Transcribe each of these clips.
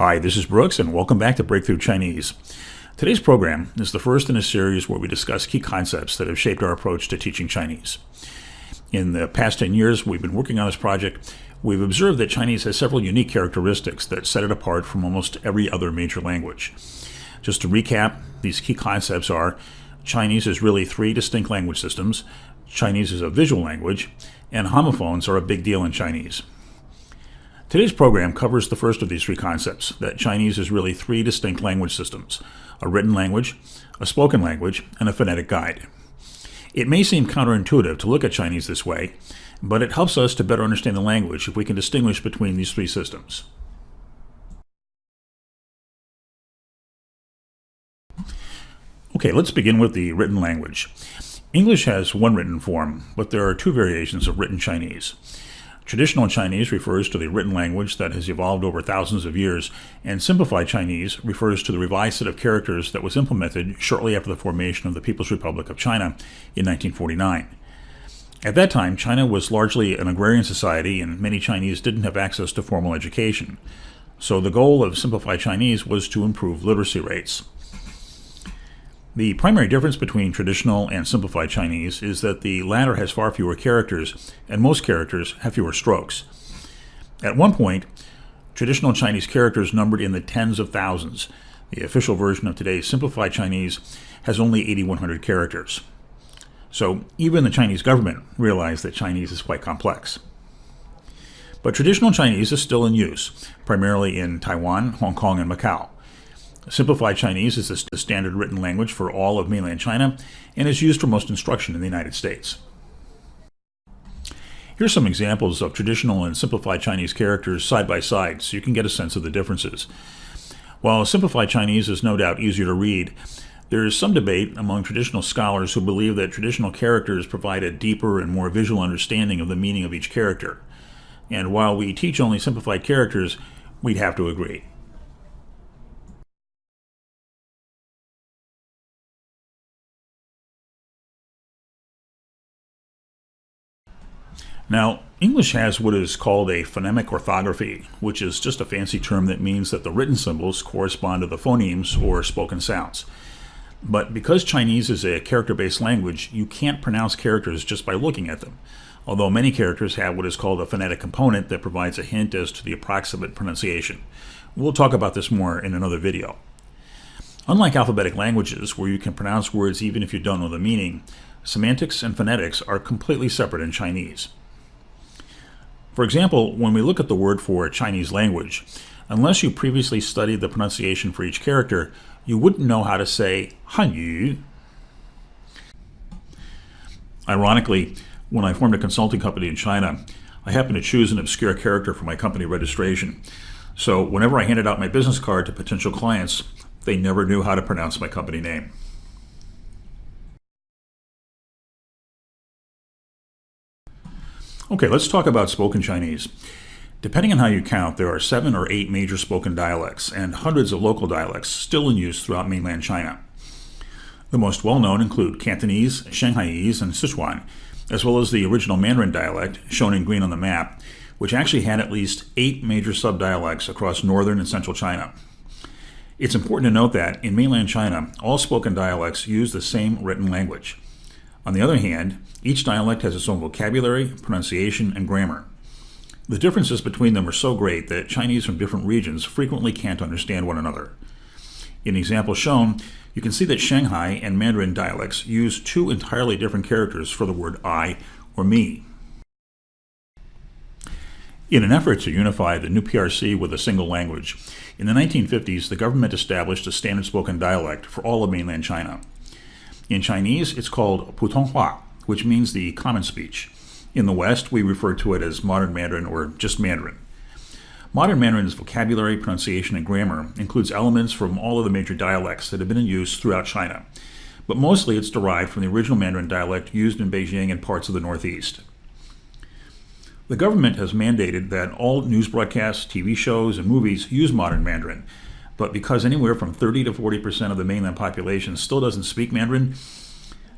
Hi, this is Brooks, and welcome back to Breakthru Chinese. Today's program is the first in a series where we discuss key concepts that have shaped our approach to teaching Chinese. In the past 10 years we've been working on this project, we've observed that Chinese has several unique characteristics that set it apart from almost every other major language. Just to recap, these key concepts are: Chinese is really three distinct language systems, Chinese is a visual language, and homophones are a big deal in Chinese. Today's program covers the first of these three concepts, that Chinese is really three distinct language systems: a written language, a spoken language, and a phonetic guide. It may seem counterintuitive to look at Chinese this way, but it helps us to better understand the language if we can distinguish between these three systems. Okay, let's begin with the written language. English has one written form, but there are two variations of written Chinese. Traditional Chinese refers to the written language that has evolved over thousands of years, and simplified Chinese refers to the revised set of characters that was implemented shortly after the formation of the People's Republic of China in 1949. At that time, China was largely an agrarian society, and many Chinese didn't have access to formal education. So the goal of simplified Chinese was to improve literacy rates. The primary difference between traditional and simplified Chinese is that the latter has far fewer characters, and most characters have fewer strokes. At one point, traditional Chinese characters numbered in the tens of thousands. The official version of today's simplified Chinese has only 8,100 characters. So even the Chinese government realized that Chinese is quite complex. But traditional Chinese is still in use, primarily in Taiwan, Hong Kong, and Macau. Simplified Chinese is the standard written language for all of mainland China and is used for most instruction in the United States. Here's some examples of traditional and simplified Chinese characters side by side so you can get a sense of the differences. While simplified Chinese is no doubt easier to read, there is some debate among traditional scholars who believe that traditional characters provide a deeper and more visual understanding of the meaning of each character. And while we teach only simplified characters, we'd have to agree. Now, English has what is called a phonemic orthography, which is just a fancy term that means that the written symbols correspond to the phonemes or spoken sounds. But because Chinese is a character-based language, you can't pronounce characters just by looking at them, although many characters have what is called a phonetic component that provides a hint as to the approximate pronunciation. We'll talk about this more in another video. Unlike alphabetic languages, where you can pronounce words even if you don't know the meaning, semantics and phonetics are completely separate in Chinese. For example, when we look at the word for Chinese language, unless you previously studied the pronunciation for each character, you wouldn't know how to say Hanyu. Ironically, when I formed a consulting company in China, I happened to choose an obscure character for my company registration. So whenever I handed out my business card to potential clients, they never knew how to pronounce my company name. Okay, let's talk about spoken Chinese. Depending on how you count, there are 7 or 8 major spoken dialects and hundreds of local dialects still in use throughout mainland China. The most well-known include Cantonese, Shanghaiese, and Sichuan, as well as the original Mandarin dialect, shown in green on the map, which actually had at least 8 major subdialects across northern and central China. It's important to note that in mainland China, all spoken dialects use the same written language. On the other hand, each dialect has its own vocabulary, pronunciation, and grammar. The differences between them are so great that Chinese from different regions frequently can't understand one another. In the example shown, you can see that Shanghai and Mandarin dialects use 2 entirely different characters for the word I or me. In an effort to unify the new PRC with a single language, in the 1950s the government established a standard spoken dialect for all of mainland China. In Chinese, it's called Putonghua, which means the common speech. In the West, we refer to it as Modern Mandarin or just Mandarin. Modern Mandarin's vocabulary, pronunciation, and grammar includes elements from all of the major dialects that have been in use throughout China, but mostly it's derived from the original Mandarin dialect used in Beijing and parts of the Northeast. The government has mandated that all news broadcasts, TV shows, and movies use Modern Mandarin, but because anywhere from 30 to 40% of the mainland population still doesn't speak Mandarin,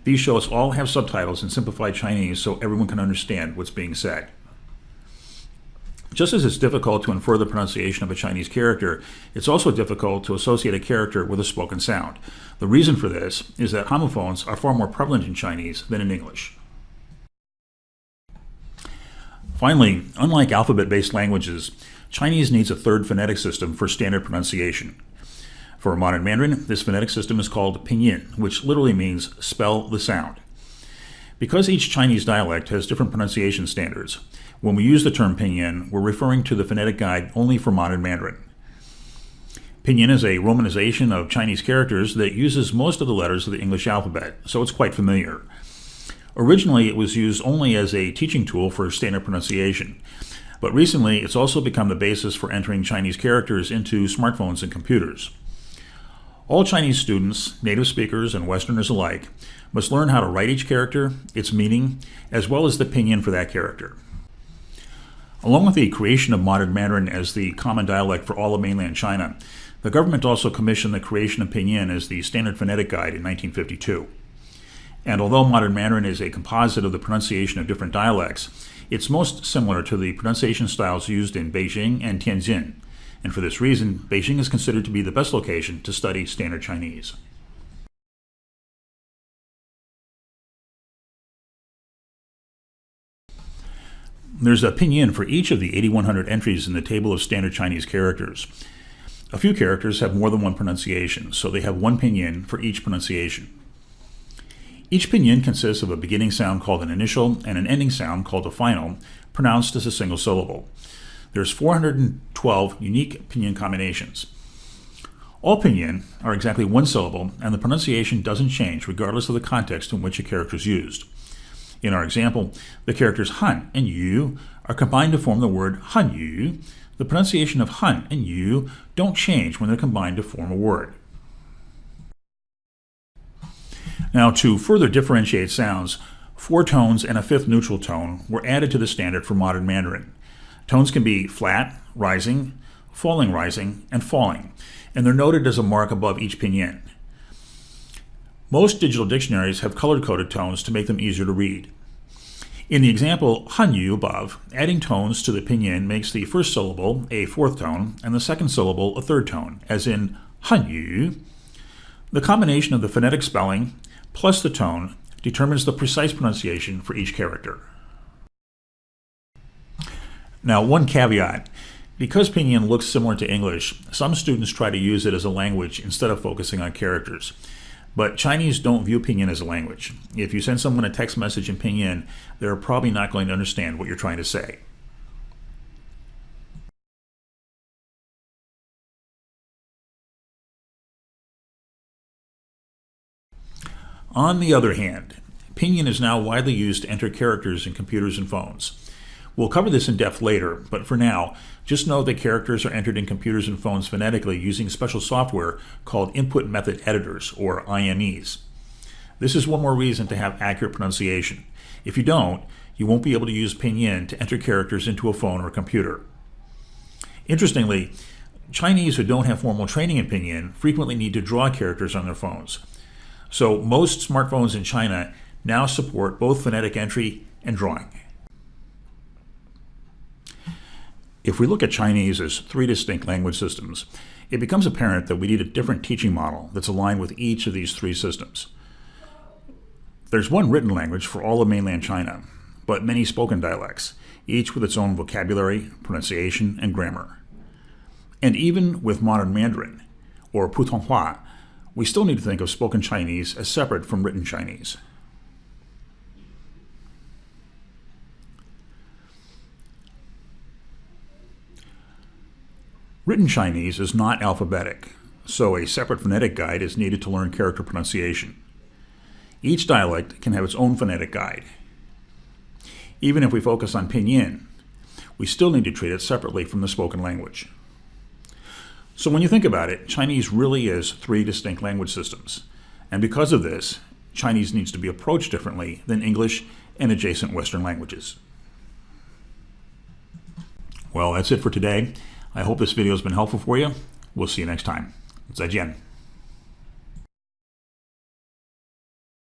these shows all have subtitles in simplified Chinese so everyone can understand what's being said. Just as it's difficult to infer the pronunciation of a Chinese character, it's also difficult to associate a character with a spoken sound. The reason for this is that homophones are far more prevalent in Chinese than in English. Finally, unlike alphabet-based languages, Chinese needs a third phonetic system for standard pronunciation. For modern Mandarin, this phonetic system is called pinyin, which literally means spell the sound. Because each Chinese dialect has different pronunciation standards, when we use the term pinyin, we're referring to the phonetic guide only for modern Mandarin. Pinyin is a romanization of Chinese characters that uses most of the letters of the English alphabet, so it's quite familiar. Originally, it was used only as a teaching tool for standard pronunciation, but recently it's also become the basis for entering Chinese characters into smartphones and computers. All Chinese students, native speakers and Westerners alike, must learn how to write each character, its meaning, as well as the pinyin for that character. Along with the creation of modern Mandarin as the common dialect for all of mainland China, the government also commissioned the creation of pinyin as the standard phonetic guide in 1952. And although modern Mandarin is a composite of the pronunciation of different dialects, it's most similar to the pronunciation styles used in Beijing and Tianjin. And for this reason, Beijing is considered to be the best location to study Standard Chinese. There's a pinyin for each of the 8,100 entries in the table of Standard Chinese characters. A few characters have more than one pronunciation, so they have one pinyin for each pronunciation. Each pinyin consists of a beginning sound called an initial and an ending sound called a final, pronounced as a single syllable. There's 412 unique pinyin combinations. All pinyin are exactly one syllable, and the pronunciation doesn't change regardless of the context in which a character is used. In our example, the characters han and yu are combined to form the word hanyu. The pronunciation of han and yu don't change when they're combined to form a word. Now, to further differentiate sounds, 4 tones and a 5th neutral tone were added to the standard for modern Mandarin. Tones can be flat, rising, rising, and falling, and they're noted as a mark above each pinyin. Most digital dictionaries have color-coded tones to make them easier to read. In the example hanyu above, adding tones to the pinyin makes the first syllable a 4th tone and the second syllable a 3rd tone, as in hanyu. The combination of the phonetic spelling plus the tone determines the precise pronunciation for each character. Now, one caveat. Because pinyin looks similar to English, some students try to use it as a language instead of focusing on characters. But Chinese don't view pinyin as a language. If you send someone a text message in pinyin, they're probably not going to understand what you're trying to say. On the other hand, pinyin is now widely used to enter characters in computers and phones. We'll cover this in depth later, but for now, just know that characters are entered in computers and phones phonetically using special software called Input Method Editors, or IMEs. This is one more reason to have accurate pronunciation. If you don't, you won't be able to use pinyin to enter characters into a phone or computer. Interestingly, Chinese who don't have formal training in pinyin frequently need to draw characters on their phones. So most smartphones in China now support both phonetic entry and drawing. If we look at Chinese as 3 distinct language systems, it becomes apparent that we need a different teaching model that's aligned with each of these 3 systems. There's one written language for all of mainland China, but many spoken dialects, each with its own vocabulary, pronunciation, and grammar. And even with modern Mandarin, or Putonghua, we still need to think of spoken Chinese as separate from written Chinese. Written Chinese is not alphabetic, so a separate phonetic guide is needed to learn character pronunciation. Each dialect can have its own phonetic guide. Even if we focus on pinyin, we still need to treat it separately from the spoken language. So when you think about it, Chinese really is 3 distinct language systems. And because of this, Chinese needs to be approached differently than English and adjacent Western languages. Well, that's it for today. I hope this video has been helpful for you. We'll see you next time. 再见.